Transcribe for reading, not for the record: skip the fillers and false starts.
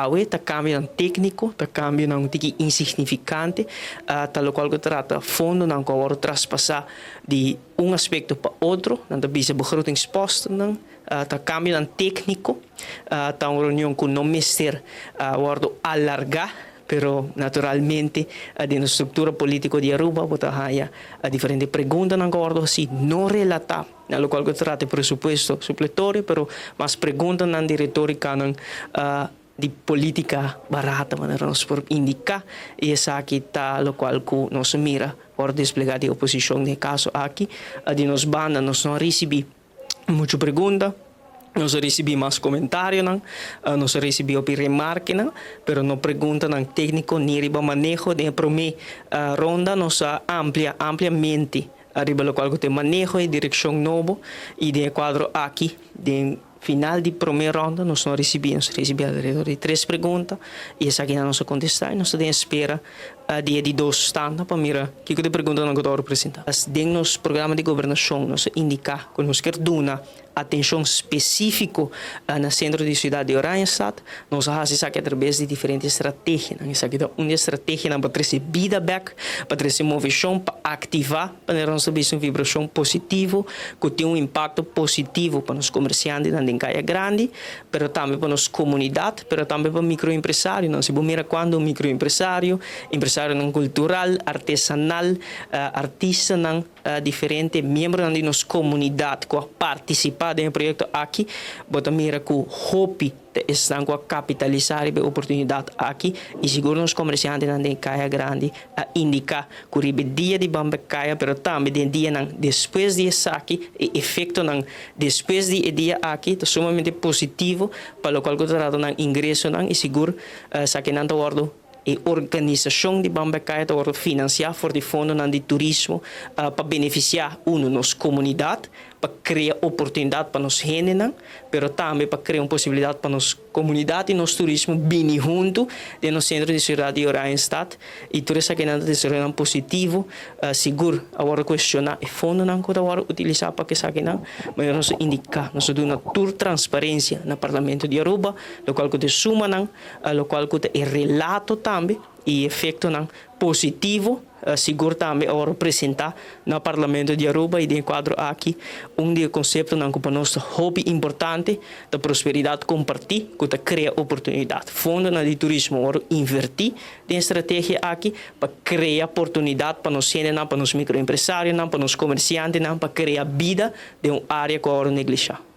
awe, tá cambio ng técnico, tá cambio ng tiki insignificante, tal qual que trata fundo ng kawaro traspassa de aspecto para outro, não tá bisa begrotingsposten ng tá cambio ng técnico, tá uma reunião com o ministério, wardo alargar, pero naturalmente de na estrutura política de Aruba bota haya diferente pergunta ng acordo si no relata na local que trata presupuesto supletório pero mas pergunta ng di retórica ng di política barata maneira nos por indicar e essa aqui tá local que nos mira por desplegar de oposição de caso aqui de nos banda nos não recebi muita pergunta. Nós recebemos comentários, nós recebemos remarques, pero não pergunta ng técnico ni riba manejo de primeira ronda nos ampliamente arriba lo qual que manejo e direção novo e de quadro aqui de final de primeira ronda nós não recebemos alrededor de 3 perguntas e essa aqui não nos contestar e nós temos espera dia de 2 stands para mirar que de pergunta não vou apresentar. Dentro nos programa de governação nós indicar que nós quer dar atenção específica no centro de cidade de Oranjestad, nós fazemos isso aqui através de diferentes estratégias. Isso aqui é uma estratégia para trazer vida back, para trazer motivação, para ativar, para nós ter uma vibração positiva, que tem um impacto positivo para os comerciantes na Caya grande, pero também para nossa comunidade, pero também para microempresário. Não se mira quando um microempresário, empresário não cultural, artesanal, artista não diferente, membro da nossa comunidade que participar do projeto aqui, bota mira que o hobby estão a capitalizar a oportunidade aqui e seguro os comerciantes na Caya grande a indicar que o dia de Ban Bek Caya, pero também de dia depois de aqui, e efeito depois de dia aqui é sumamente positivo para o qual que trata ng ingresso e seguro sa kinanta wardo e organisação de Ban Bek Caya para financiar for de fundo de turismo para beneficiar nossa comunidade, para criar oportunidade para nós gente, pero também para criar uma possibilidade para nossa comunidade e nosso turismo bem junto no centro de cidade de Oranjestad e tudo isso que nada de positivo, seguro agora questionar e fundo não que agora utilizar para que saque não, mas nós indicar, nós damos uma tour transparência no Parlamento de Aruba, lo qual que te suma não, lo qual que te relato também e efeito não positivo, seguro também agora apresentar no Parlamento de Aruba e de quadro aqui de conceito não para nosso hobby importante da prosperidade compartir que cria oportunidade fundo de turismo agora invertir em estratégia aqui para criar oportunidade para nós para nos microempresários para nos comerciantes para criar vida de uma área que agora negligenciada.